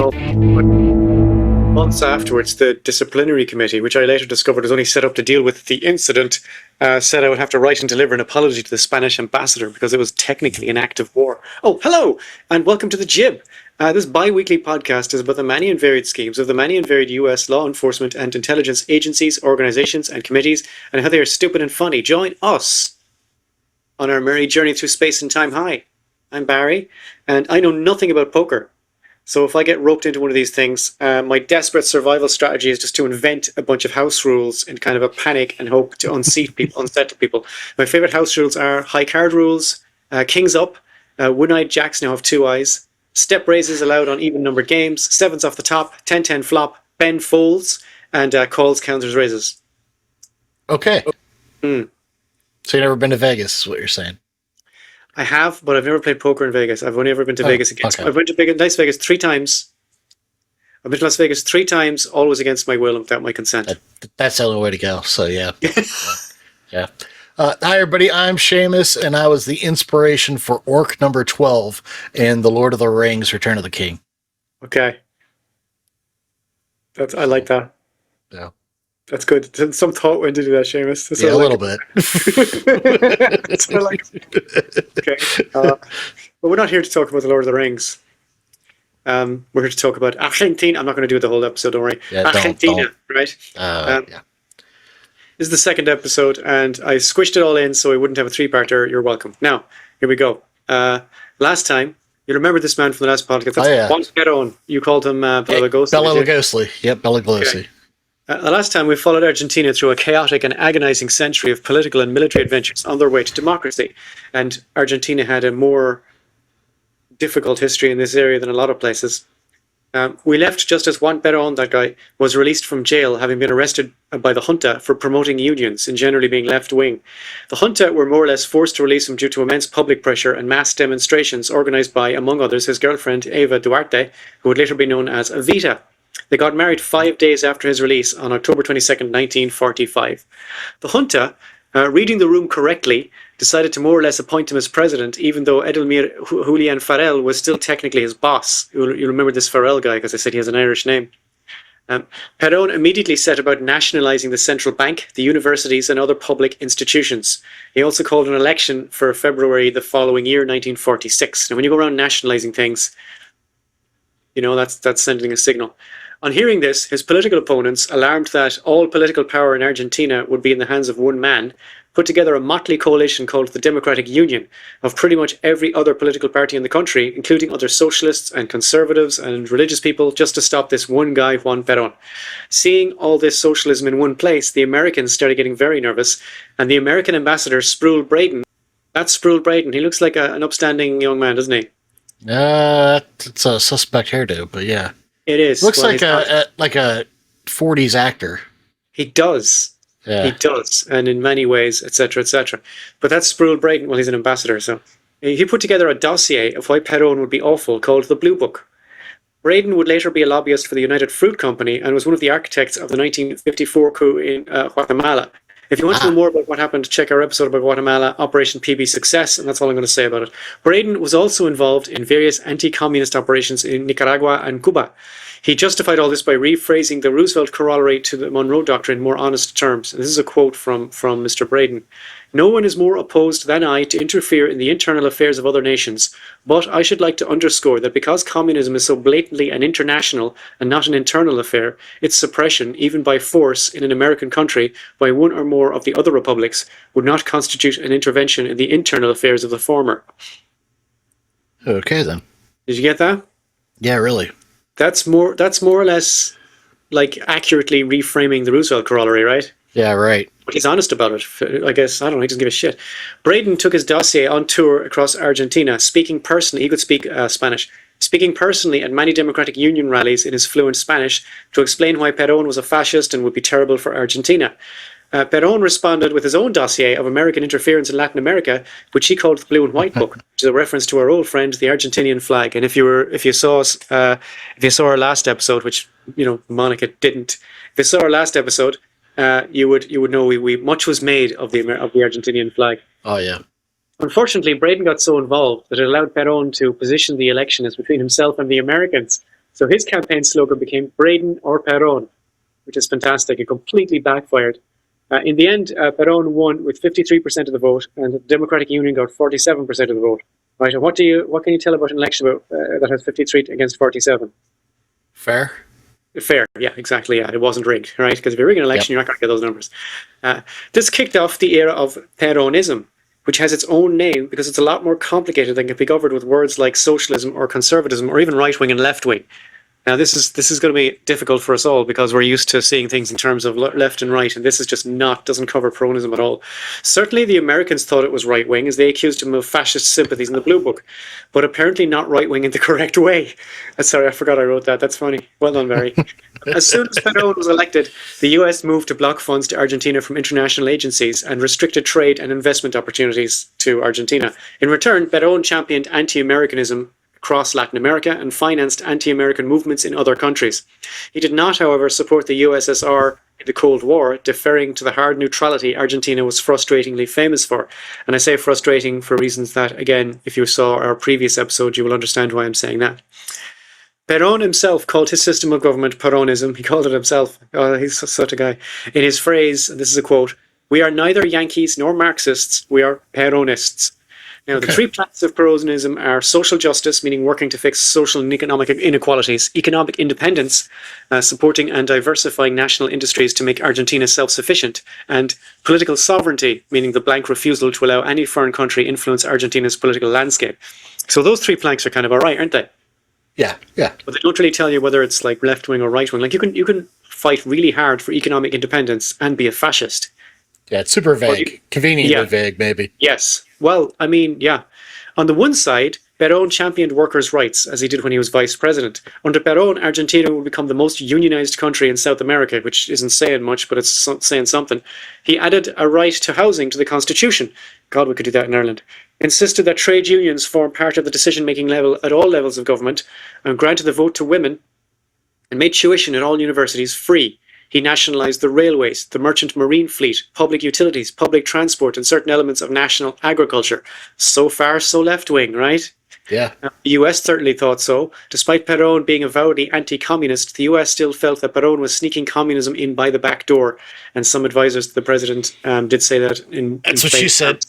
all. But months afterwards, the disciplinary committee, which I later discovered was only set up to deal with the incident, said I would have to write and deliver an apology to the Spanish ambassador because it was technically an act of war. Oh, hello, and welcome to the Jib. This bi-weekly podcast is about the many and varied schemes of the many and varied US law enforcement and intelligence agencies, organizations, and committees, and how they are stupid and funny. Join us on our merry journey through space and time. Hi, I'm Barry, and I know nothing about poker. So if I get roped into one of these things, my desperate survival strategy is just to invent a bunch of house rules in kind of a panic and hope to unsettle people. My favorite house rules are high card rules, kings up, one-eyed jacks now have two eyes, step raises allowed on even numbered games, sevens off the top, 10-10 flop, Ben folds, and calls, counters, raises. Okay. So you've never been to Vegas, is what you're saying? I have, but I've never played poker in Vegas. I've only ever been to Vegas against. Okay. I've went to Las Vegas 3 times. I've been to Las Vegas 3 times, always against my will and without my consent. That's the only way to go. So yeah, yeah. Hi everybody, I'm Seamus, and I was the inspiration for Orc number 12 in The Lord of the Rings: Return of the King. Okay, I like that. Yeah. That's good. Some thought went into that, Seamus. Yeah, a little bit. That's what I like. Okay. But we're not here to talk about The Lord of the Rings. We're here to talk about Argentina. I'm not going to do the whole episode, don't worry. Yeah, Argentina, don't. right? Yeah. This is the second episode, and I squished it all in so I wouldn't have a 3-parter. You're welcome. Now, here we go. Last time, you remember this man from the last podcast? That's Juan Perón. You called him Bela Lugosi. Bela Lugosi. Yep, Bela Lugosi. Okay. The last time we followed Argentina through a chaotic and agonizing century of political and military adventures on their way to democracy. And Argentina had a more difficult history in this area than a lot of places. We left just as Juan Perón, that guy, was released from jail, having been arrested by the junta for promoting unions and generally being left-wing. The junta were more or less forced to release him due to immense public pressure and mass demonstrations organized by, among others, his girlfriend Eva Duarte, who would later be known as Evita. They got married 5 days after his release on October 22nd, 1945. The junta, reading the room correctly, decided to more or less appoint him as president, even though Edelmir Julian Farrell was still technically his boss. You remember this Farrell guy because I said he has an Irish name. Perón immediately set about nationalizing the central bank, the universities, and other public institutions. He also called an election for February the following year, 1946. Now, when you go around nationalizing things, you know, that's sending a signal. On hearing this, his political opponents, alarmed that all political power in Argentina would be in the hands of one man, put together a motley coalition called the Democratic Union of pretty much every other political party in the country, including other socialists and conservatives and religious people, just to stop this one guy, Juan Perón. Seeing all this socialism in one place, the Americans started getting very nervous, and the American ambassador, Sproul Braden, that's Sproul Braden, he looks like an upstanding young man, doesn't he? It's a suspect hairdo, but yeah. It is. Looks like a 40s actor. He does. Yeah. He does, and in many ways, etc., etc. But that's Sproul Braden. Well, he's an ambassador, so he put together a dossier of why Perón would be awful, called the Blue Book. Braden would later be a lobbyist for the United Fruit Company and was one of the architects of the 1954 coup in Guatemala. If you want to know more about what happened, check our episode about Guatemala, Operation PB Success, and that's all I'm going to say about it. Braden was also involved in various anti-communist operations in Nicaragua and Cuba. He justified all this by rephrasing the Roosevelt corollary to the Monroe Doctrine in more honest terms. And this is a quote from Mr. Braden. "No one is more opposed than I to interfere in the internal affairs of other nations, but I should like to underscore that because communism is so blatantly an international and not an internal affair, its suppression, even by force in an American country, by one or more of the other republics, would not constitute an intervention in the internal affairs of the former." Okay, then. Did you get that? Yeah, really. That's more or less like accurately reframing the Roosevelt corollary, right? Yeah, right. But he's honest about it. I guess, I don't know, he doesn't give a shit. Braden took his dossier on tour across Argentina, speaking personally, he could speak Spanish, speaking personally at many Democratic Union rallies in his fluent Spanish to explain why Perón was a fascist and would be terrible for Argentina. Perón responded with his own dossier of American interference in Latin America, which he called the Blue and White Book, which is a reference to our old friend, the Argentinian flag. And if you saw our last episode, which Monica didn't, if you saw our last episode, you would know we much was made of the Argentinian flag. Oh yeah. Unfortunately, Braden got so involved that it allowed Perón to position the election as between himself and the Americans. So his campaign slogan became Braden or Perón, which is fantastic. It completely backfired. In the end, Perón won with 53% of the vote, and the Democratic Union got 47% of the vote. Right, and what can you tell about an election that has 53 against 47? Fair. Fair, yeah, exactly. Yeah, it wasn't rigged, right? Because if you rig an election, Yep. you're not going to get those numbers. This kicked off the era of Peronism, which has its own name because it's a lot more complicated than can be covered with words like socialism or conservatism or even right wing and left wing. Now, this is going to be difficult for us all because we're used to seeing things in terms of left and right, and this is just doesn't cover Peronism at all. Certainly, the Americans thought it was right wing, as they accused him of fascist sympathies in the Blue Book, but apparently not right wing in the correct way. Sorry, I forgot I wrote that. That's funny. Well done, Barry. As soon as Perón was elected, the US moved to block funds to Argentina from international agencies and restricted trade and investment opportunities to Argentina. In return, Perón championed anti-Americanism across Latin America and financed anti-American movements in other countries. He did not, however, support the USSR in the Cold War, deferring to the hard neutrality Argentina was frustratingly famous for. And I say frustrating for reasons that, again, if you saw our previous episode, you will understand why I'm saying that. Perón himself called his system of government Peronism. He called it himself. Oh, he's such a guy. In his phrase, and this is a quote, "We are neither Yankees nor Marxists, we are Peronists." Now, the three planks of Peronism are social justice, meaning working to fix social and economic inequalities, economic independence, supporting and diversifying national industries to make Argentina self-sufficient, and political sovereignty, meaning the blank refusal to allow any foreign country influence Argentina's political landscape. So those three planks are kind of all right, aren't they? Yeah. But they don't really tell you whether it's like left wing or right wing. Like you can fight really hard for economic independence and be a fascist. Yeah, it's super vague. Conveniently vague, maybe. Yes. Well, I mean, yeah. On the one side, Perón championed workers' rights, as he did when he was vice president. Under Perón, Argentina would become the most unionized country in South America, which isn't saying much, but it's saying something. He added a right to housing to the constitution. God, we could do that in Ireland. Insisted that trade unions form part of the decision-making level at all levels of government, and granted the vote to women, and made tuition at all universities free. He nationalised the railways, the merchant marine fleet, public utilities, public transport, and certain elements of national agriculture. So far, so left-wing, right? Yeah. The US certainly thought so. Despite Perón being avowedly anti-communist, the US still felt that Perón was sneaking communism in by the back door. And some advisors to the president did say that. That's what she said.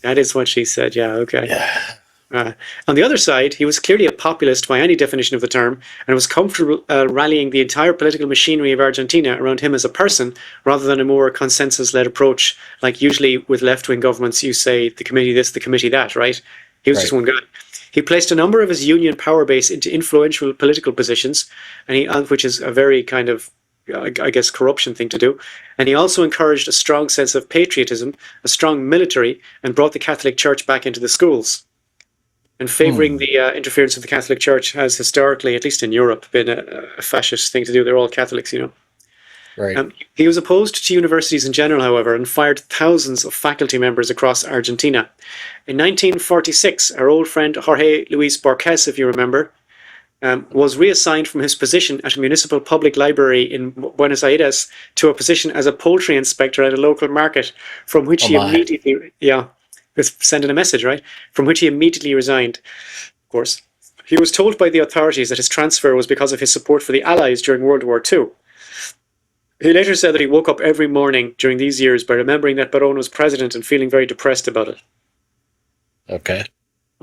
That is what she said, yeah, okay. Yeah. On the other side, he was clearly a populist by any definition of the term, and was comfortable rallying the entire political machinery of Argentina around him as a person, rather than a more consensus-led approach, like usually with left-wing governments, you say the committee this, the committee that, right? He was just one guy. He placed a number of his union power base into influential political positions, and which is a very kind of, I guess, corruption thing to do. And he also encouraged a strong sense of patriotism, a strong military, and brought the Catholic Church back into the schools. And favouring the interference of the Catholic Church has historically, at least in Europe, been a fascist thing to do. They're all Catholics, you know. Right. He was opposed to universities in general, however, and fired thousands of faculty members across Argentina. In 1946, our old friend Jorge Luis Borges, if you remember, was reassigned from his position at a municipal public library in Buenos Aires to a position as a poultry inspector at a local market, from which he immediately, was sending a message, right? From which he immediately resigned, of course. He was told by the authorities that his transfer was because of his support for the Allies during World War II. He later said that he woke up every morning during these years by remembering that Perón was president and feeling very depressed about it. Okay.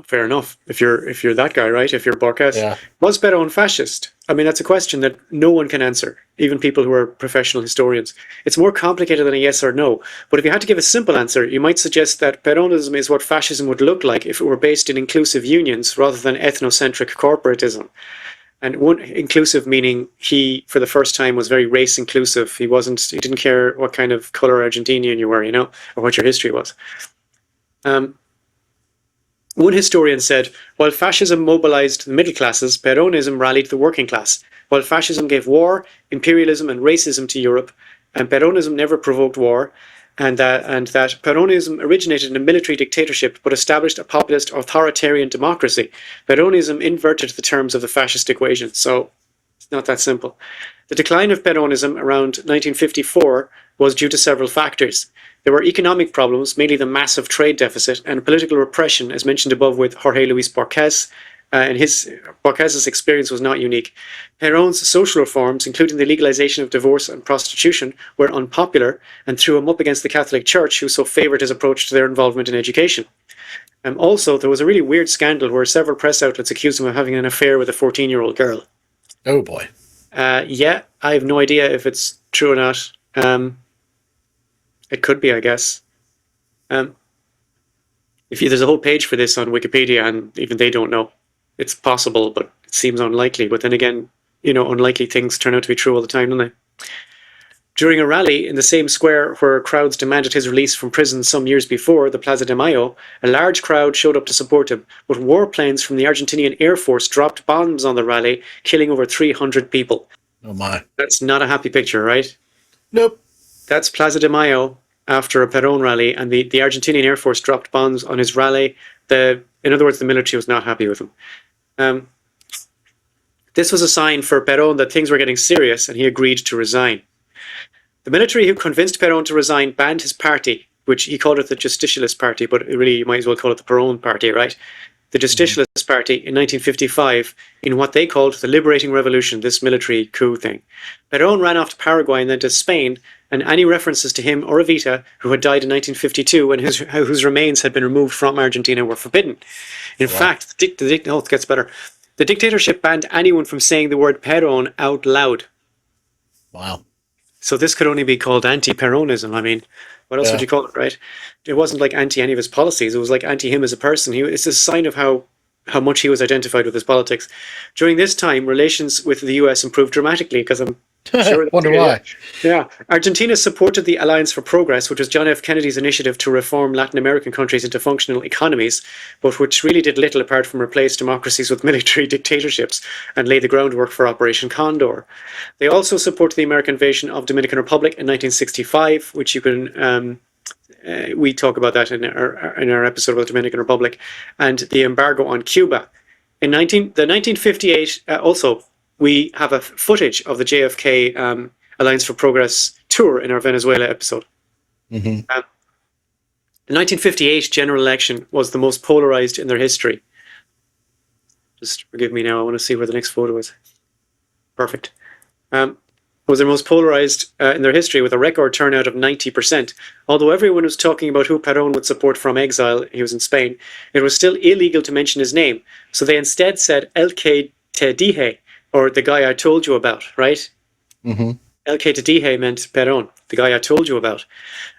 Fair enough. If you're that guy, right? If you're Borges. Yeah. Was Perón fascist? I mean, that's a question that no one can answer, even people who are professional historians. It's more complicated than a yes or no. But if you had to give a simple answer, you might suggest that Peronism is what fascism would look like if it were based in inclusive unions rather than ethnocentric corporatism. And one inclusive meaning he, for the first time, was very race inclusive. He didn't care what kind of color Argentinian you were, or what your history was. One historian said, while fascism mobilized the middle classes, Peronism rallied the working class. While fascism gave war, imperialism, and racism to Europe, and Peronism never provoked war, and that Peronism originated in a military dictatorship but established a populist authoritarian democracy. Peronism inverted the terms of the fascist equation, so it's not that simple. The decline of Peronism around 1954 was due to several factors. There were economic problems, mainly the massive trade deficit, and political repression, as mentioned above with Jorge Luis Borges, and Borges's experience was not unique. Perón's social reforms, including the legalization of divorce and prostitution, were unpopular and threw him up against the Catholic Church, who so favoured his approach to their involvement in education. Also, there was a really weird scandal where several press outlets accused him of having an affair with a 14-year-old girl. Oh boy. Yeah, I have no idea if it's true or not. It could be, I guess. There's a whole page for this on Wikipedia, and even they don't know. It's possible, but it seems unlikely. But then again, unlikely things turn out to be true all the time, don't they? During a rally in the same square where crowds demanded his release from prison some years before, the Plaza de Mayo, a large crowd showed up to support him, but warplanes from the Argentinian Air Force dropped bombs on the rally, killing over 300 people. Oh my. That's not a happy picture, right? Nope. That's Plaza de Mayo after a Perón rally, and the Argentinian Air Force dropped bombs on his rally. In other words, the military was not happy with him. This was a sign for Perón that things were getting serious, and he agreed to resign. The military who convinced Perón to resign banned his party, which he called it the Justicialist Party, but really you might as well call it the Perón Party, right? The Justicialist Party in 1955 in what they called the Liberating Revolution, this military coup thing. Perón ran off to Paraguay and then to Spain, and any references to him or Evita, who had died in 1952 and whose remains had been removed from Argentina, were forbidden. In fact, it gets better. The dictatorship banned anyone from saying the word Perón out loud. Wow. So this could only be called anti-Peronism. I mean, what else would you call it, right? It wasn't like anti any of his policies. It was like anti him as a person. It's a sign of how much he was identified with his politics. During this time, relations with the US improved dramatically because I'm sure. Wonder why. Yeah. Argentina supported the Alliance for Progress, which was John F. Kennedy's initiative to reform Latin American countries into functional economies, but which really did little apart from replace democracies with military dictatorships and lay the groundwork for Operation Condor. They also supported the American invasion of Dominican Republic in 1965, which you can... we talk about that in our episode about the Dominican Republic, and the embargo on Cuba. In the 1958, also, we have a footage of the JFK Alliance for Progress tour in our Venezuela episode. Mm-hmm. The 1958 general election was the most polarized in their history. Just forgive me now, I want to see where the next photo is. Perfect. Was their most polarized in their history, with a record turnout of 90%. Although everyone was talking about who Perón would support from exile, he was in Spain, it was still illegal to mention his name. So they instead said El que te dije, or the guy I told you about, right? Mm-hmm. El que te dije meant Perón, the guy I told you about.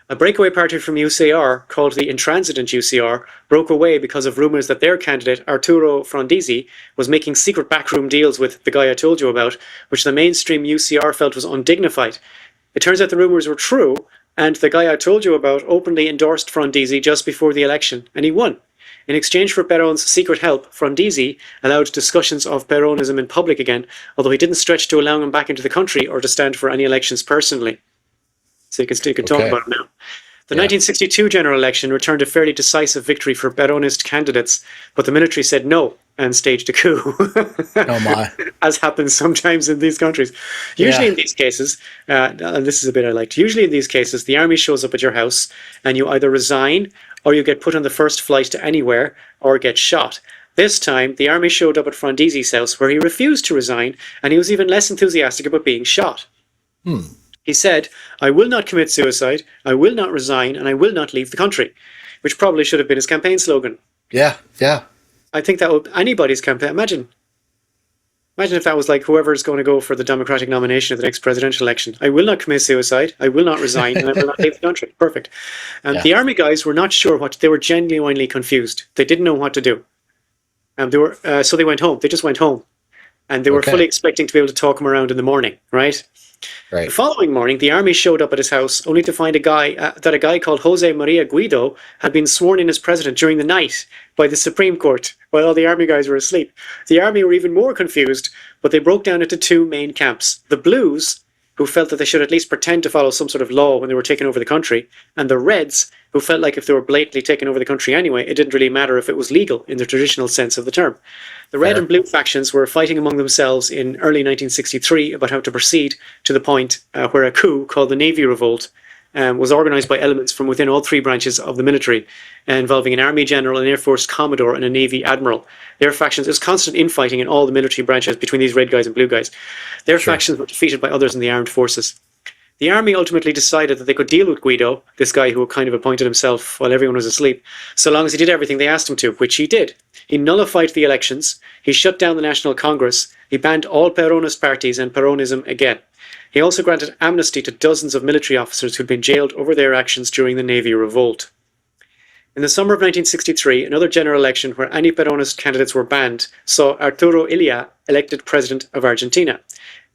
A breakaway party from UCR, called the Intransigent UCR, broke away because of rumours that their candidate, Arturo Frondizi, was making secret backroom deals with the guy I told you about, which the mainstream UCR felt was undignified. It turns out the rumours were true, and the guy I told you about openly endorsed Frondizi just before the election, and he won. In exchange for Perón's secret help, Frondizi allowed discussions of Perónism in public again, although he didn't stretch to allowing him back into the country or to stand for any elections personally. So you can talk about it now. The 1962 general election returned a fairly decisive victory for Peronist candidates, but the military said no and staged a coup. Oh my. As happens sometimes in these countries. Usually in these cases, and this is a bit I liked, usually in these cases, the army shows up at your house and you either resign or you get put on the first flight to anywhere or get shot. This time, the army showed up at Frondizi's house where he refused to resign, and he was even less enthusiastic about being shot. He said, "I will not commit suicide, I will not resign, and I will not leave the country," which probably should have been his campaign slogan. Yeah. I think that would anybody's campaign. Imagine if that was like whoever's going to go for the Democratic nomination of the next presidential election. I will not commit suicide, I will not resign, and I will not leave the country. Perfect. And the army guys were not sure they were genuinely confused. They didn't know what to do. So they went home. They just went home. And they were fully expecting to be able to talk him around in the morning, right? Right. The following morning, the army showed up at his house only to find a guy called Jose Maria Guido had been sworn in as president during the night by the Supreme Court while all the army guys were asleep. The army were even more confused, but they broke down into two main camps. The Blues, who felt that they should at least pretend to follow some sort of law when they were taking over the country, and the Reds, who felt like if they were blatantly taking over the country anyway, it didn't really matter if it was legal in the traditional sense of the term. The Red and Blue factions were fighting among themselves in early 1963 about how to proceed to the point where a coup called the Navy Revolt was organized by elements from within all three branches of the military, involving an army general, an air force commodore, and a navy admiral. Their factions, there's constant infighting in all the military branches between these red guys and blue guys. Their factions were defeated by others in the armed forces. The army ultimately decided that they could deal with Guido, this guy who kind of appointed himself while everyone was asleep, so long as he did everything they asked him to, which he did. He nullified the elections, he shut down the National Congress, he banned all Peronist parties and Peronism again. He also granted amnesty to dozens of military officers who'd been jailed over their actions during the Navy Revolt. In the summer of 1963, another general election where anti-Peronist candidates were banned saw Arturo Illia elected president of Argentina.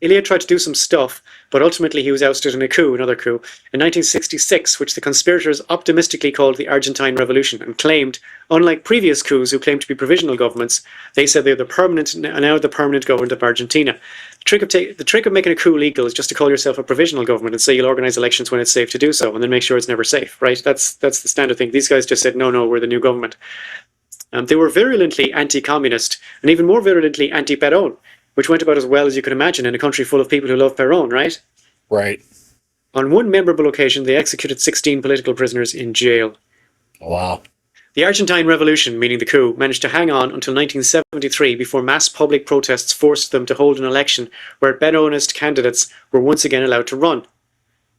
Illia tried to do some stuff, but ultimately he was ousted in another coup, in 1966, which the conspirators optimistically called the Argentine Revolution, and claimed, unlike previous coups who claimed to be provisional governments, they said they're now the permanent government of Argentina. The trick of making a coup legal is just to call yourself a provisional government and say you'll organize elections when it's safe to do so, and then make sure it's never safe, right? That's the standard thing. These guys just said, no, we're the new government. They were virulently anti-communist, and even more virulently anti-Perón, which went about as well as you could imagine in a country full of people who love Perón, right? Right. On one memorable occasion, they executed 16 political prisoners in jail. Wow. The Argentine Revolution, meaning the coup, managed to hang on until 1973 before mass public protests forced them to hold an election where Peronist candidates were once again allowed to run.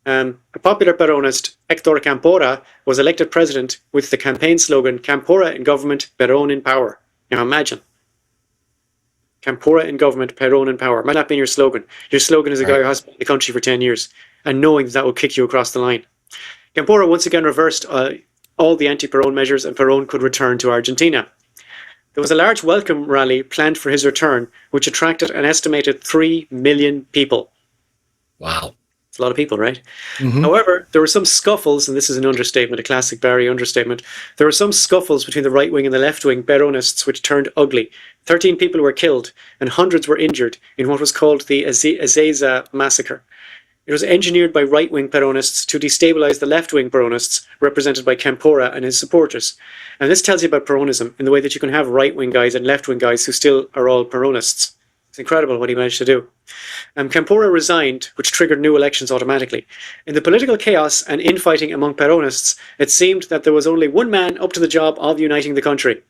A popular Peronist, Héctor Campora, was elected president with the campaign slogan, Campora in government, Perón in power. Now imagine. Campora in government, Perón in power. Might not be your slogan. Your slogan is a guy who has been in the country for 10 years and knowing that will kick you across the line. Campora once again reversed all the anti-Perón measures and Perón could return to Argentina. There was a large welcome rally planned for his return, which attracted an estimated 3 million people. Wow. It's a lot of people, right? Mm-hmm. However, there were some scuffles, and this is an understatement, a classic Barry understatement. There were some scuffles between the right wing and the left wing Peronists, which turned ugly. 13 people were killed, and hundreds were injured in what was called the Ezeiza massacre. It was engineered by right-wing Peronists to destabilize the left-wing Peronists, represented by Campora and his supporters. And this tells you about Peronism, in the way that you can have right-wing guys and left-wing guys who still are all Peronists. It's incredible what he managed to do. Campora resigned, which triggered new elections automatically. In the political chaos and infighting among Peronists, it seemed that there was only one man up to the job of uniting the country.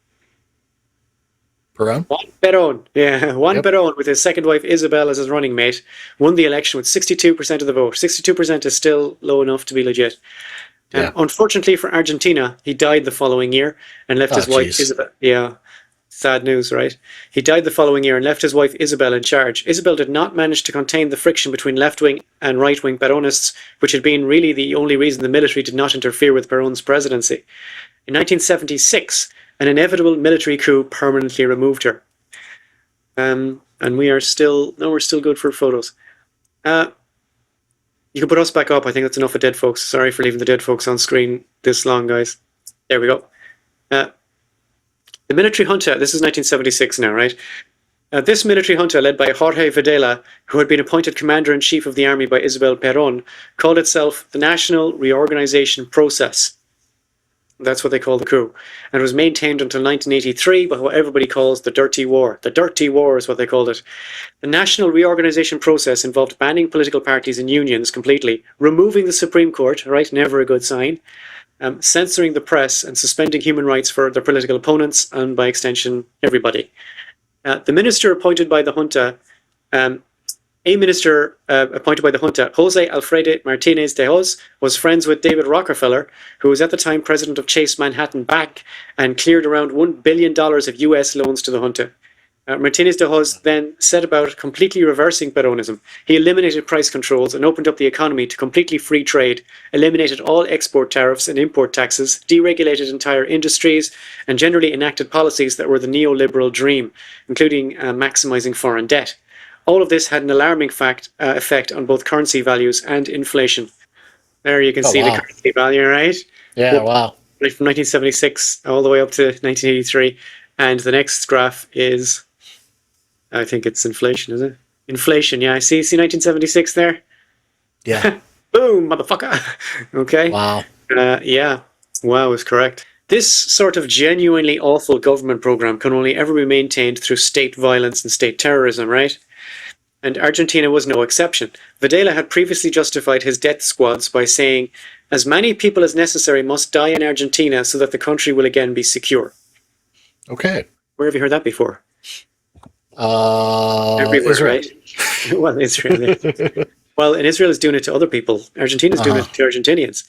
Perón? Juan Perón, Perón, with his second wife Isabel as his running mate, won the election with 62% of the vote. 62% is still low enough to be legit. Unfortunately for Argentina, he died the following year and left his wife Isabel. Yeah, sad news, right? He died the following year and left his wife Isabel in charge. Isabel did not manage to contain the friction between left-wing and right-wing Peronists, which had been really the only reason the military did not interfere with Perón's presidency. In 1976, an inevitable military coup permanently removed her. And we're still good for photos. You can put us back up. I think that's enough of dead folks. Sorry for leaving the dead folks on screen this long, guys. There we go. The military junta, this is 1976 now, right? This military junta, led by Jorge Videla, who had been appointed commander-in-chief of the army by Isabel Perón, called itself the National Reorganization Process. That's what they call the coup. And it was maintained until 1983 by what everybody calls the Dirty War. The Dirty War is what they called it. The national reorganization process involved banning political parties and unions completely, removing the Supreme Court, right, never a good sign, censoring the press and suspending human rights for their political opponents and, by extension, everybody. The minister appointed by the junta, Jose Alfredo Martinez de Hoz, was friends with David Rockefeller, who was at the time president of Chase Manhattan Bank and cleared around $1 billion of US loans to the junta. Martinez de Hoz then set about completely reversing Peronism. He eliminated price controls and opened up the economy to completely free trade, eliminated all export tariffs and import taxes, deregulated entire industries, and generally enacted policies that were the neoliberal dream, including maximizing foreign debt. All of this had an alarming effect on both currency values and inflation. There you can see the currency value, right? Yeah, wow. Right from 1976 all the way up to 1983. And the next graph is, I think it's inflation, is it? Inflation, yeah. See 1976 there? Yeah. Boom, motherfucker. Okay. Wow. Yeah. Wow is correct. This sort of genuinely awful government program can only ever be maintained through state violence and state terrorism, right? and Argentina was no exception. Videla had previously justified his death squads by saying, "As many people as necessary must die in Argentina so that the country will again be secure." Okay. Where have you heard that before? Everywhere, Israel. right? Well, Israel. Yeah. Well, and Israel is doing it to other people. Argentina is doing it to Argentinians.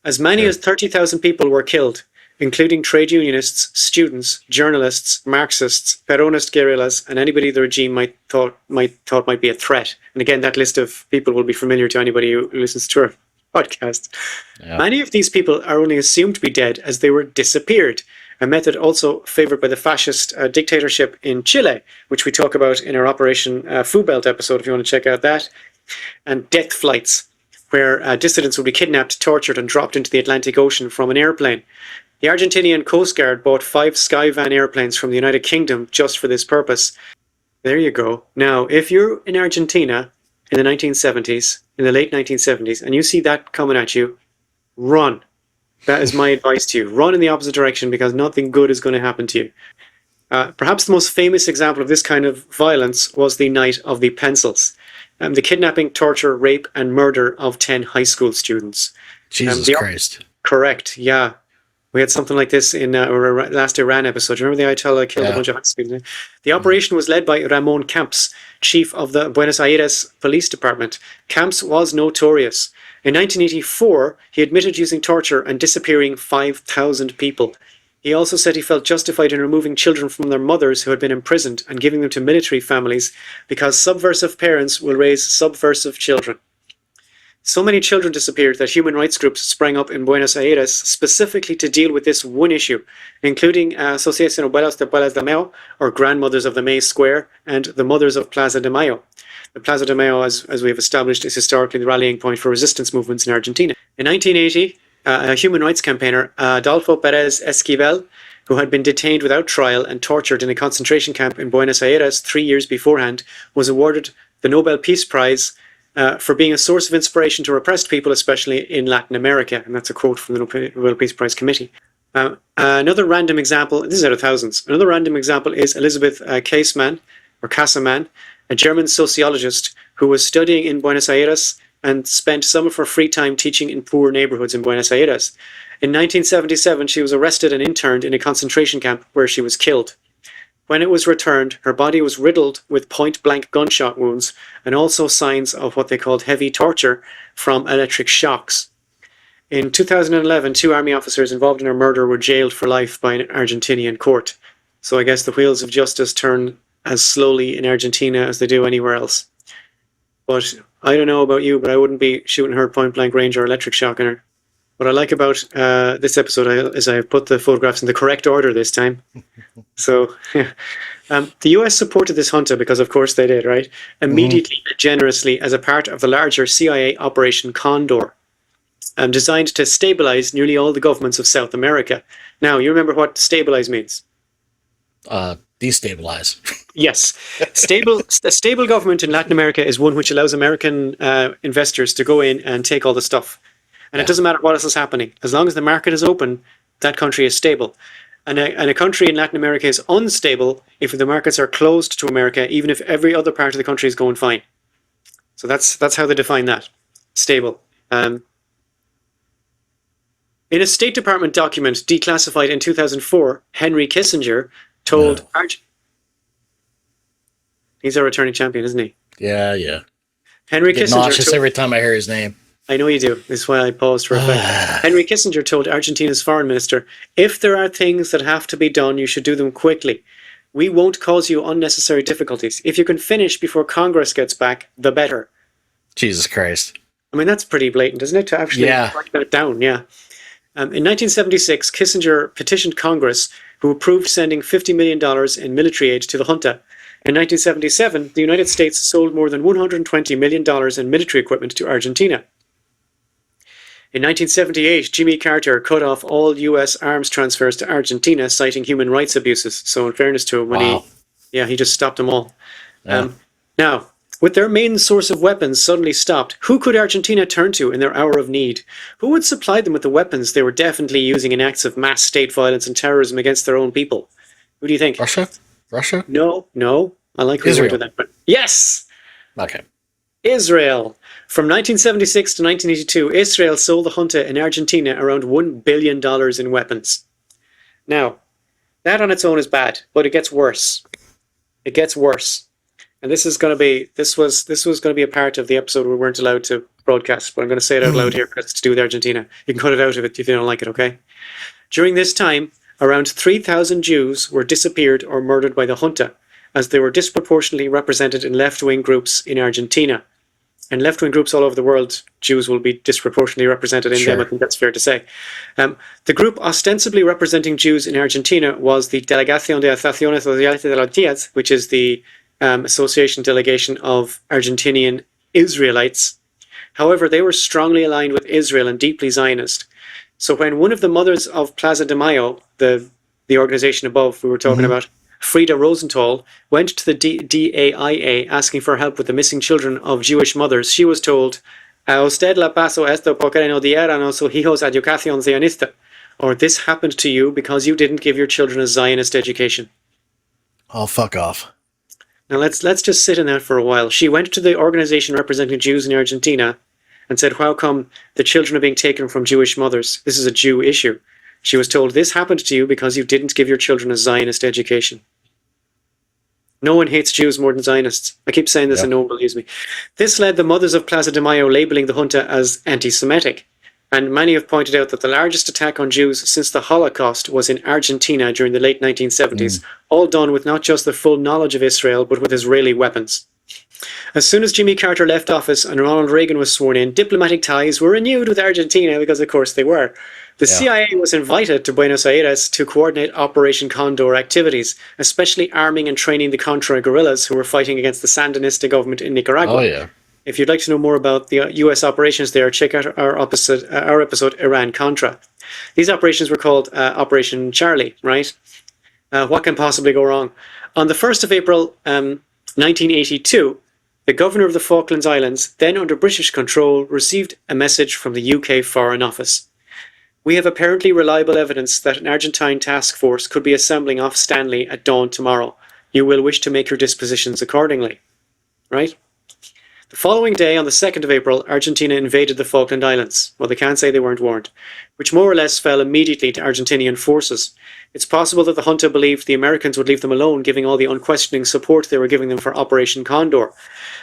As many as 30,000 people were killed, including trade unionists, students, journalists, Marxists, Peronist guerrillas, and anybody the regime might be a threat. And again, that list of people will be familiar to anybody who listens to our podcast. Yeah. Many of these people are only assumed to be dead as they were disappeared, a method also favoured by the fascist dictatorship in Chile, which we talk about in our Operation Food Belt episode if you want to check out that, and death flights, where dissidents would be kidnapped, tortured, and dropped into the Atlantic Ocean from an airplane. The Argentinian Coast Guard bought 5 Skyvan airplanes from the United Kingdom just for this purpose. There you go. Now, if you're in Argentina in the 1970s, in the late 1970s, and you see that coming at you, run. That is my advice to you. Run in the opposite direction because nothing good is going to happen to you. Perhaps the most famous example of this kind of violence was the Night of the Pencils. The kidnapping, torture, rape, and murder of 10 high school students. Jesus Christ. Correct, yeah. We had something like this in our last Iran episode. Do you remember the Ayatollah killed a bunch of high school students? The operation was led by Ramon Camps, chief of the Buenos Aires Police Department. Camps was notorious. In 1984, he admitted using torture and disappearing 5,000 people. He also said he felt justified in removing children from their mothers who had been imprisoned and giving them to military families because subversive parents will raise subversive children. So many children disappeared that human rights groups sprang up in Buenos Aires specifically to deal with this one issue, including Asociación Abuelas de Mayo, or Grandmothers of the May Square, and the Mothers of Plaza de Mayo. The Plaza de Mayo, as we have established, is historically the rallying point for resistance movements in Argentina. In 1980, a human rights campaigner, Adolfo Pérez Esquivel, who had been detained without trial and tortured in a concentration camp in Buenos Aires 3 years beforehand, was awarded the Nobel Peace Prize for being a source of inspiration to repressed people, especially in Latin America. And that's a quote from the Nobel Peace Prize Committee. Another random example, this is out of thousands, another random example is Elizabeth Caseman, a German sociologist who was studying in Buenos Aires and spent some of her free time teaching in poor neighborhoods in Buenos Aires. In 1977, she was arrested and interned in a concentration camp where she was killed. When it was returned, her body was riddled with point-blank gunshot wounds and also signs of what they called heavy torture from electric shocks. In 2011, 2 army officers involved in her murder were jailed for life by an Argentinian court. So I guess the wheels of justice turn as slowly in Argentina as they do anywhere else. But I don't know about you, but I wouldn't be shooting her point-blank range or electric shock in her. What I like about this episode is I have put the photographs in the correct order this time. So, the US supported this junta because, of course, they did, right? Immediately and generously as a part of the larger CIA Operation Condor, designed to stabilize nearly all the governments of South America. Now, you remember what stabilize means? Destabilize. Yes. A stable government in Latin America is one which allows American investors to go in and take all the stuff. And it doesn't matter what else is happening. As long as the market is open, that country is stable. And a country in Latin America is unstable if the markets are closed to America, even if every other part of the country is going fine. So that's how they define that. Stable. In a State Department document declassified in 2004, Henry Kissinger told... He's our returning champion, isn't he? Yeah. Henry I get Kissinger... nauseous every time I hear his name. I know you do. This is why I paused for a fact. Henry Kissinger told Argentina's foreign minister, "If there are things that have to be done, you should do them quickly. We won't cause you unnecessary difficulties. If you can finish before Congress gets back, the better." Jesus Christ. I mean, that's pretty blatant, isn't it? To actually write that down, yeah. In 1976, Kissinger petitioned Congress, who approved sending $50 million in military aid to the junta. In 1977, the United States sold more than $120 million in military equipment to Argentina. In 1978, Jimmy Carter cut off all U.S. arms transfers to Argentina, citing human rights abuses. So in fairness to him, he just stopped them all. Yeah. Now, with their main source of weapons suddenly stopped, who could Argentina turn to in their hour of need? Who would supply them with the weapons they were definitely using in acts of mass state violence and terrorism against their own people? Who do you think? Russia? No. I like who went to that. But yes! Okay. Israel. From 1976 to 1982, Israel sold the junta in Argentina around $1 billion in weapons. Now, that on its own is bad, but it gets worse. It gets worse. And this was going to be a part of the episode we weren't allowed to broadcast, but I'm going to say it out loud here because it's to do with Argentina. You can cut it out of it if you don't like it, okay? During this time, around 3,000 Jews were disappeared or murdered by the junta, as they were disproportionately represented in left-wing groups in Argentina. And left-wing groups all over the world, Jews will be disproportionately represented in them. I think that's fair to say. The group ostensibly representing Jews in Argentina was the Delegación de Acciones Sociales de los Judíos, which is the association delegation of Argentinian Israelites. However, they were strongly aligned with Israel and deeply Zionist. So when one of the mothers of Plaza de Mayo, the organization above we were talking about, Frida Rosenthal, went to the DAIA asking for help with the missing children of Jewish mothers, she was told, "A usted le pasó esto porque no dieron a sus hijos educación zionista," or "This happened to you because you didn't give your children a Zionist education." Oh, fuck off. Now let's just sit in that for a while. She went to the organization representing Jews in Argentina and said, "How come the children are being taken from Jewish mothers? This is a Jew issue." She was told, "This happened to you because you didn't give your children a Zionist education." No one hates Jews more than Zionists. I keep saying this and no one believes me. This led the mothers of Plaza de Mayo labeling the junta as anti-Semitic. And many have pointed out that the largest attack on Jews since the Holocaust was in Argentina during the late 1970s, all done with not just the full knowledge of Israel, but with Israeli weapons. As soon as Jimmy Carter left office and Ronald Reagan was sworn in, diplomatic ties were renewed with Argentina, because of course they were. The CIA was invited to Buenos Aires to coordinate Operation Condor activities, especially arming and training the Contra guerrillas who were fighting against the Sandinista government in Nicaragua. Oh, yeah. If you'd like to know more about the US operations there, check out our episode Iran-Contra. These operations were called Operation Charlie, right? What can possibly go wrong? On the 1st of April 1982, the governor of the Falklands Islands, then under British control, received a message from the UK Foreign Office. "We have apparently reliable evidence that an Argentine task force could be assembling off Stanley at dawn tomorrow. You will wish to make your dispositions accordingly." Right? The following day, on the 2nd of April, Argentina invaded the Falkland Islands. Well, they can't say they weren't warned, which more or less fell immediately to Argentinian forces. It's possible that the junta believed the Americans would leave them alone, giving all the unquestioning support they were giving them for Operation Condor.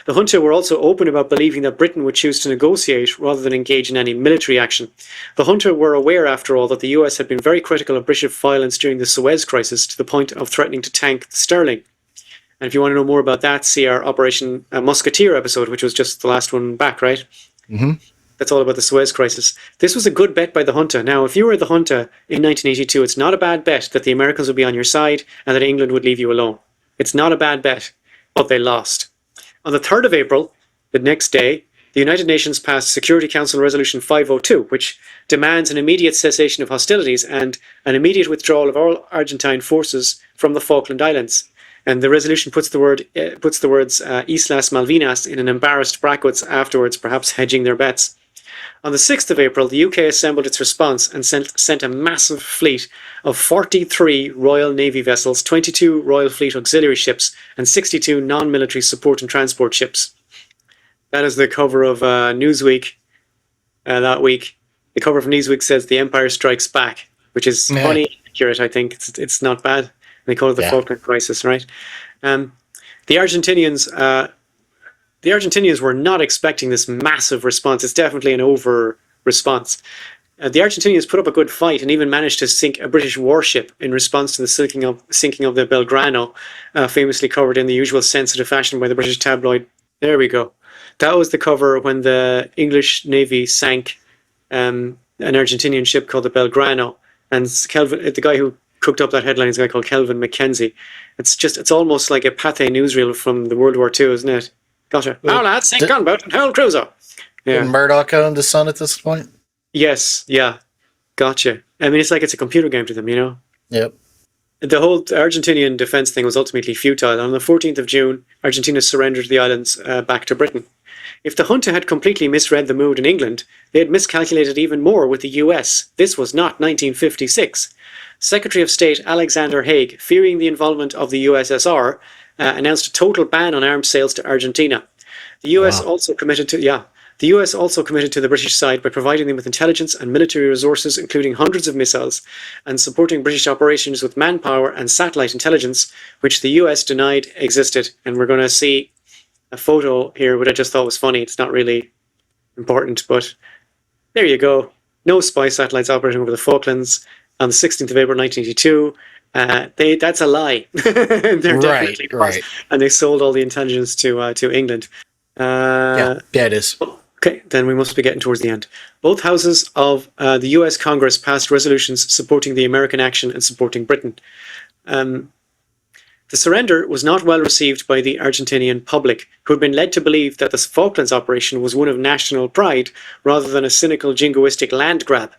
The junta were also open about believing that Britain would choose to negotiate rather than engage in any military action. The junta were aware, after all, that the US had been very critical of British violence during the Suez Crisis, to the point of threatening to tank the Sterling. And if you want to know more about that, see our Operation Musketeer episode, which was just the last one back, right? Mm-hmm. That's all about the Suez Crisis. This was a good bet by the junta. Now, if you were the junta in 1982, it's not a bad bet that the Americans would be on your side and that England would leave you alone. It's not a bad bet, but they lost. On the 3rd of April, the next day, the United Nations passed Security Council Resolution 502, which demands an immediate cessation of hostilities and an immediate withdrawal of all Argentine forces from the Falkland Islands. And the resolution puts the words Islas Malvinas in an embarrassed brackets afterwards, perhaps hedging their bets. On the 6th of April, the UK assembled its response and sent a massive fleet of 43 Royal Navy vessels, 22 Royal Fleet auxiliary ships, and 62 non-military support and transport ships. That is the cover of Newsweek that week. The cover of Newsweek says "The Empire Strikes Back," which is funny, accurate, I think. It's not bad. They call it the Falkland Crisis, right? The Argentinians were not expecting this massive response. It's definitely an over response. The Argentinians put up a good fight and even managed to sink a British warship in response to the sinking of the Belgrano, famously covered in the usual sensitive fashion by the British tabloid. There we go. That was the cover when the English Navy sank an Argentinian ship called the Belgrano. And the guy who cooked up that headline is a guy called Kelvin Mackenzie. It's almost like a Pathé newsreel from the World War II, isn't it? Gotcha. Now lads, sink gunboat and hold cruiser. Yeah. Did Murdoch own the Sun at this point? Yes, yeah. Gotcha. I mean, it's like it's a computer game to them, you know? Yep. The whole Argentinian defense thing was ultimately futile. On the 14th of June, Argentina surrendered the islands back to Britain. If the junta had completely misread the mood in England, they had miscalculated even more with the US. This was not 1956. Secretary of State Alexander Haig, fearing the involvement of the USSR, announced a total ban on arms sales to Argentina. The US Wow. also committed to the US also committed to the British side by providing them with intelligence and military resources, including hundreds of missiles, and supporting British operations with manpower and satellite intelligence, which the US denied existed. And we're going to see a photo here, which I just thought was funny. It's not really important, but there you go. No spy satellites operating over the Falklands on the 16th of April 1982. That's a lie. There definitely was, Right. and they sold all the intelligence to England. Yeah, it is. Okay, then we must be getting towards the end. Both houses of the US Congress passed resolutions supporting the American action and supporting Britain. Um, the surrender was not well received by the Argentinian public, who had been led to believe that the Falklands operation was one of national pride rather than a cynical jingoistic land grab.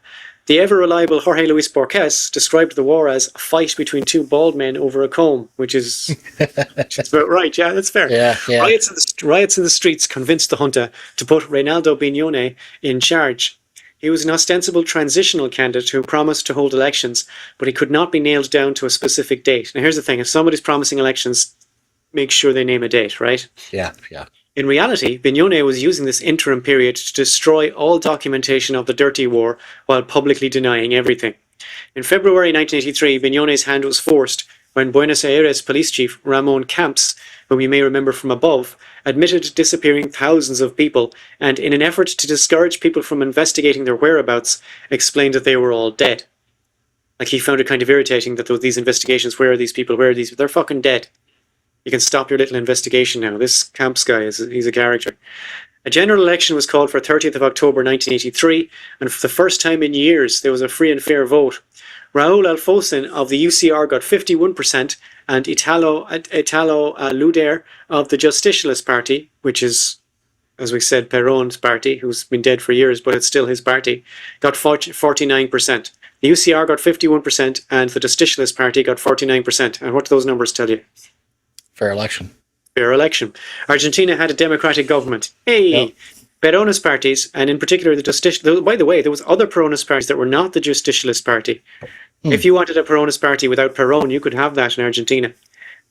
The ever-reliable Jorge Luis Borges described the war as a fight between two bald men over a comb, which is about right. Yeah, that's fair. Yeah. Riots in the streets convinced the junta to put Reinaldo Bignone in charge. He was an ostensible transitional candidate who promised to hold elections, but he could not be nailed down to a specific date. Now, here's the thing. If somebody's promising elections, make sure they name a date, right? Yeah. In reality, Bignone was using this interim period to destroy all documentation of the dirty war while publicly denying everything. In February 1983, Bignone's hand was forced when Buenos Aires police chief Ramon Camps, whom you may remember from above, admitted disappearing thousands of people and, in an effort to discourage people from investigating their whereabouts, explained that they were all dead. Like, he found it kind of irritating that these investigations, where are these people, where are these? They're fucking dead. You can stop your little investigation now. This Camps guy, he's a character. A general election was called for 30th of October 1983, and for the first time in years, there was a free and fair vote. Raúl Alfonsin of the UCR got 51%, and Italo Luder of the Justicialist Party, which is, as we said, Perón's party, who's been dead for years, but it's still his party, got 49%. The UCR got 51%, and the Justicialist Party got 49%. And what do those numbers tell you? Fair election. Fair election. Argentina had a democratic government. Hey! Yep. Peronist parties, and in particular the Justicialist... By the way, there was other Peronist parties that were not the Justicialist Party. If you wanted a Peronist party without Perón, you could have that in Argentina.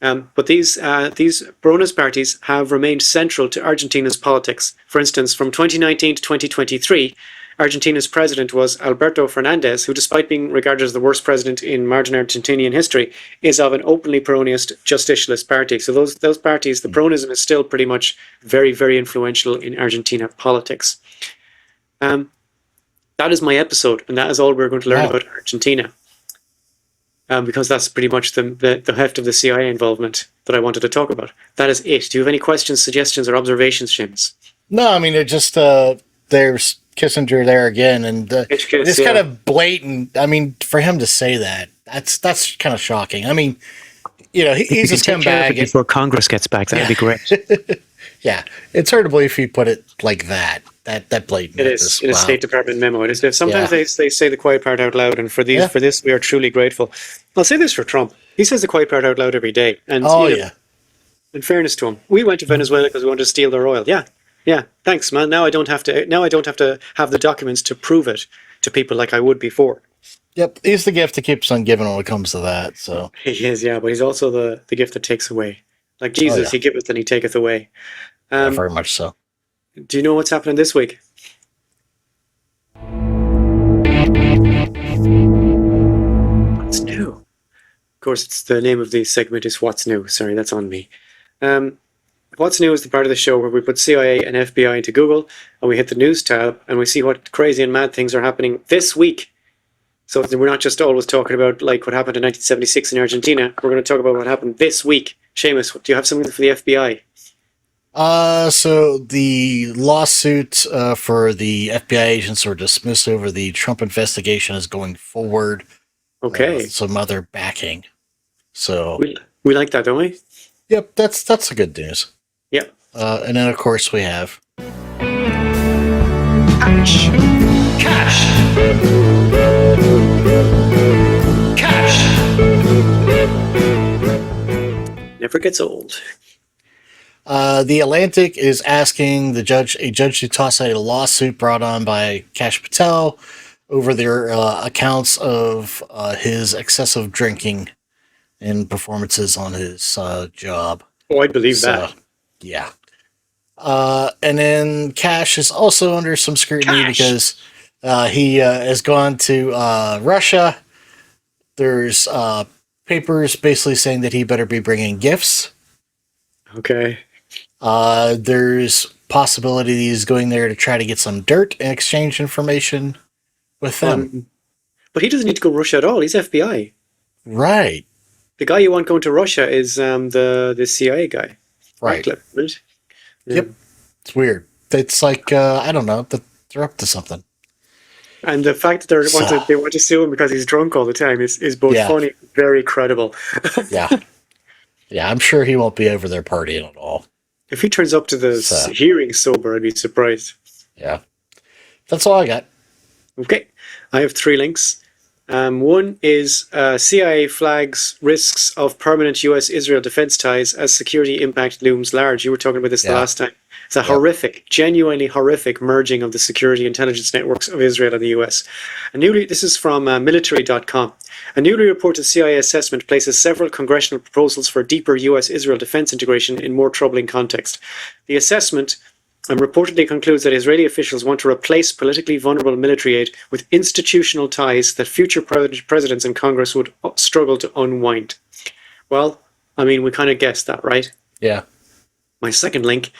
But these Peronist parties have remained central to Argentina's politics. For instance, from 2019 to 2023, Argentina's president was Alberto Fernandez, who, despite being regarded as the worst president in modern Argentinian history, is of an openly Peronist justicialist party. So those parties, the Peronism is still pretty much very, very influential in Argentina politics. That is my episode, and that is all we're going to learn about Argentina. Because that's pretty much the heft of the CIA involvement that I wanted to talk about. That is it. Do you have any questions, suggestions, or observations, Seamus? No, I mean, it just, there's Kissinger there again, and it's kind of blatant. I mean, for him to say that's kind of shocking. I mean, he's just come back before Congress gets back. That'd be great. Yeah, it's hard to believe if he put it like that blatant. It is in a State Department memo. It is. Sometimes they say the quiet part out loud, and for this we are truly grateful. I'll say this for Trump: he says the quiet part out loud every day. And in fairness to him, we went to Venezuela because we wanted to steal their oil. Yeah, thanks, man. Now I don't have to have the documents to prove it to people like I would before. Yep, he's the gift that keeps on giving when it comes to that. So he is, yeah, but he's also the gift that takes away. Like Jesus, he giveth and he taketh away. Very much so. Do you know what's happening this week? What's new? Of course, it's the name of the segment is What's New. Sorry, that's on me. What's New is the part of the show where we put CIA and FBI into Google and we hit the news tab and we see what crazy and mad things are happening this week. So we're not just always talking about like what happened in 1976 in Argentina. We're going to talk about what happened this week. Seamus, do you have something for the FBI? So the lawsuit for the FBI agents were dismissed over the Trump investigation is going forward. Okay. Some other backing. So we like that, don't we? Yep, that's the good news. Yep. And then of course we have Cash. Never gets old. The Atlantic is asking a judge to toss out a lawsuit brought on by Kash Patel over their accounts of his excessive drinking and performances on his job. Oh, I believe that. Yeah. And then Cash is also under some scrutiny Cash. because he has gone to Russia. There's papers basically saying that he better be bringing gifts. Okay. There's possibility he's going there to try to get some dirt and exchange information with them. But he doesn't need to go Russia at all. He's FBI. Right. The guy you want going to Russia is the CIA guy. Right. Ratcliffe, right? Yeah. Yep. It's weird. It's like I don't know. That they're up to something. And the fact that they want to sue him because he's drunk all the time is both funny and very credible. Yeah. Yeah, I'm sure he won't be over there partying at all. If he turns up to the hearing sober, I'd be surprised. Yeah. That's all I got. Okay. I have 3 links. One is CIA flags risks of permanent US-Israel defense ties as security impact looms large. You were talking about this the last time. It's a horrific, genuinely horrific merging of the security intelligence networks of Israel and the US. This is from military.com. A newly reported CIA assessment places several congressional proposals for deeper US-Israel defense integration in more troubling context. The assessment reportedly concludes that Israeli officials want to replace politically vulnerable military aid with institutional ties that future presidents and Congress would struggle to unwind. Well, I mean, we kind of guessed that, right? Yeah. My second link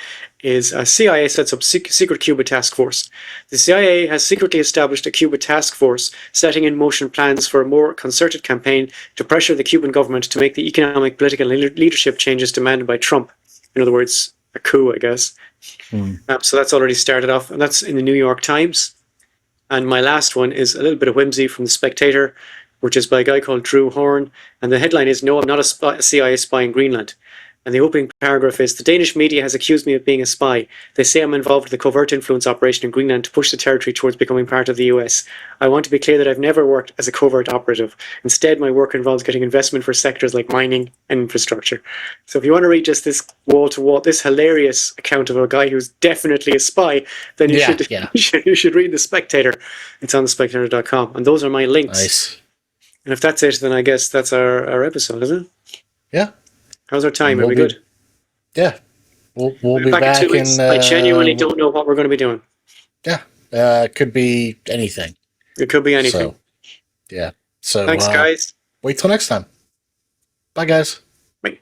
is CIA sets up secret Cuba task force. The CIA has secretly established a Cuba task force, setting in motion plans for a more concerted campaign to pressure the Cuban government to make the economic, political, and leadership changes demanded by Trump. In other words, a coup, I guess. So that's already started off, and that's in the New York Times. And my last one is a little bit of whimsy from The Spectator, which is by a guy called Drew Horn. And the headline is, "No, I'm not a CIA spy in Greenland." And the opening paragraph is, "The Danish media has accused me of being a spy. They say I'm involved with a covert influence operation in Greenland to push the territory towards becoming part of the US. I want to be clear that I've never worked as a covert operative. Instead, my work involves getting investment for sectors like mining and infrastructure." So if you want to read just this wall-to-wall, this hilarious account of a guy who's definitely a spy, then you should read The Spectator. It's on thespectator.com. And those are my links. Nice. And if that's it, then I guess that's our episode, isn't it? Yeah. How's our time? Are we good? Yeah. We'll be back in 2 weeks. I genuinely don't know what we're going to be doing. Yeah. It could be anything. It could be anything. So, yeah. So thanks, guys. Wait till next time. Bye, guys. Bye.